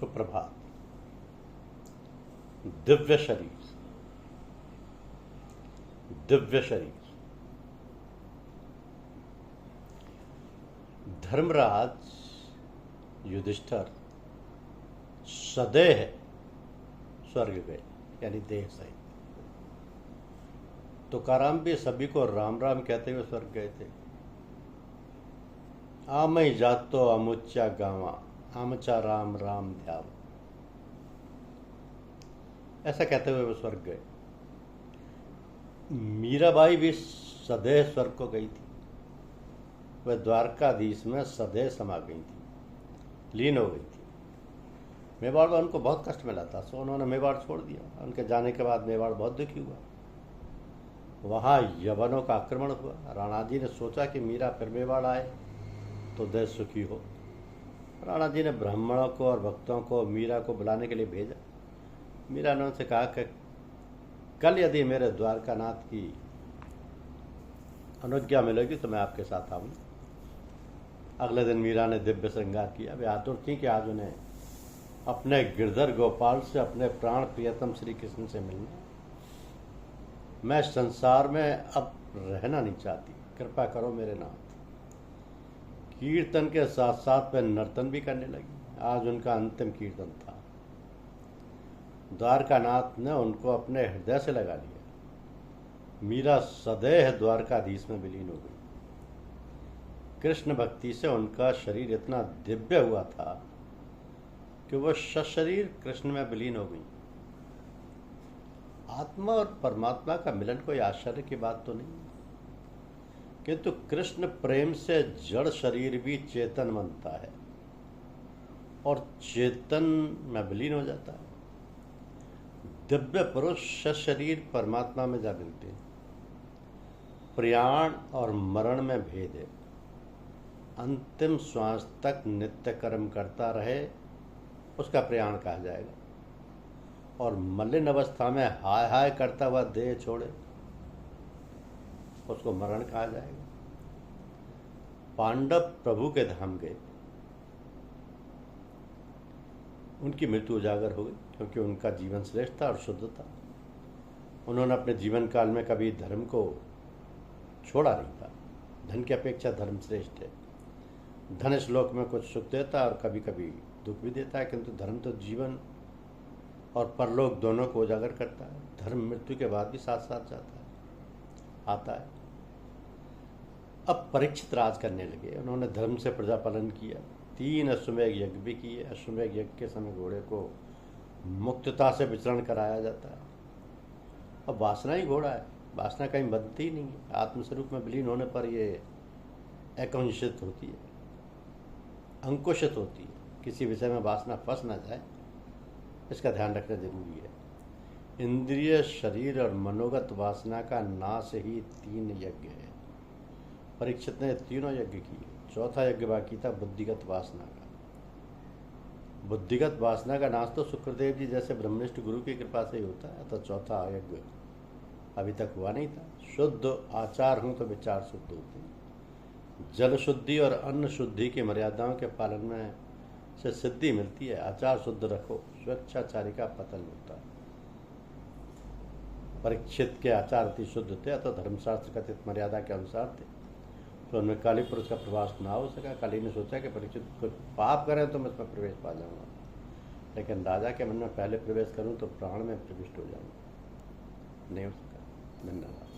सुप्रभात। दिव्य शरीर, दिव्य शरीर। धर्मराज युधिष्ठिर सदेह स्वर्ग गए, यानी देह सहित। तुकाराम भी सभी को राम राम कहते हुए स्वर्ग गए थे। आमई जातो अमुच्चा गावा, आमचा राम राम ध्याव, ऐसा कहते हुए वो स्वर्ग गए। मीराबाई भी सदैह स्वर्ग को गई थी। वह द्वारकाधीश में सदैह समा गई थी, लीन हो गई थी। मेवाड़ में उनको बहुत कष्ट मिला था, सो उन्होंने मेवाड़ छोड़ दिया। उनके जाने के बाद मेवाड़ बहुत दुखी हुआ। वहाँ यवनों का आक्रमण हुआ। राणा जी ने सोचा कि मीरा फिर मेवाड़ आए तो देश सुखी हो। राणा जी ने ब्राह्मणों को और भक्तों को मीरा को बुलाने के लिए भेजा। मीरा ने उनसे कहा कि कल यदि मेरे द्वारकानाथ की अनुज्ञा मिलेगी तो मैं आपके साथ आऊँगा। अगले दिन मीरा ने दिव्य श्रृंगार किया। वे आतुर थी कि आज उन्हें अपने गिरधर गोपाल से, अपने प्राण प्रियतम श्री कृष्ण से मिलना। मैं संसार में अब रहना नहीं चाहती, कृपा करो मेरे नाथ। कीर्तन के साथ साथ वे नर्तन भी करने लगी। आज उनका अंतिम कीर्तन था। द्वारकानाथ ने उनको अपने हृदय से लगा लिया। मीरा सदैह द्वारकाधीश में विलीन हो गई। कृष्ण भक्ति से उनका शरीर इतना दिव्य हुआ था कि वह सशरीर कृष्ण में विलीन हो गई। आत्मा और परमात्मा का मिलन कोई आश्चर्य की बात तो नहीं, किंतु कृष्ण प्रेम से जड़ शरीर भी चेतन बनता है और चेतन में विलीन हो जाता है। दिव्य पुरुष शरीर परमात्मा में जा मिलते हैं। प्रयाण और मरण में भेद है। अंतिम श्वास तक नित्य कर्म करता रहे उसका प्रयाण कहा जाएगा, और मलिन अवस्था में हाय हाय करता हुआ देह छोड़े उसको मरण कहा जाएगा। पांडव प्रभु के धाम गए, उनकी मृत्यु उजागर हो गई क्योंकि उनका जीवन श्रेष्ठ था और शुद्ध था। उन्होंने अपने जीवन काल में कभी धर्म को छोड़ा नहीं था। धन की अपेक्षा धर्म श्रेष्ठ है। धन इस लोक में कुछ सुख देता है और कभी कभी दुख भी देता है, किंतु धर्म तो जीवन और परलोक दोनों को उजागर करता है। धर्म मृत्यु के बाद भी साथ साथ जाता है, आता है। अब परीक्षित राज करने लगे। उन्होंने धर्म से प्रजा पालन किया। 3 अश्वमेध यज्ञ भी किए। अश्वमेध यज्ञ के समय घोड़े को मुक्तता से विचरण कराया जाता है। अब वासना ही घोड़ा है, वासना कहीं बनती ही नहीं है। आत्मस्वरूप में विलीन होने पर ये एकंशित होती है, अंकुशित होती है। किसी विषय में वासना फंस ना जाए, इसका ध्यान रखना जरूरी है। इंद्रिय, शरीर और मनोगत वासना का नाश ही 3 यज्ञ है। परीक्षित ने 3 यज्ञ किए। 4था यज्ञ बाकी था बुद्धिगत वासना का। बुद्धिगत वासना का नाश तो शुक्रदेव जी जैसे ब्रह्मनिष्ठ गुरु की कृपा से ही होता है, तो 4था यज्ञ अभी तक हुआ नहीं था। शुद्ध आचार हूँ तो विचार शुद्ध होते हैं। जल शुद्धि और अन्न शुद्धि की मर्यादाओं के पालन में से सिद्धि मिलती है। आचार शुद्ध रखो, स्वेच्छाचारी का पतन होता है। परीक्षित के आचार अति शुद्ध थे, तो धर्मशास्त्र कथित मर्यादा के अनुसार थे, तो उनमें काली पुरुष का प्रवास ना हो सका। काली ने सोचा कि परीक्षित कुछ पाप करें तो मैं इसमें प्रवेश पा जाऊंगा, लेकिन राजा के मन में पहले प्रवेश करूं तो प्राण में प्रविष्ट हो जाऊंगा। नहीं हो सका। धन्यवाद।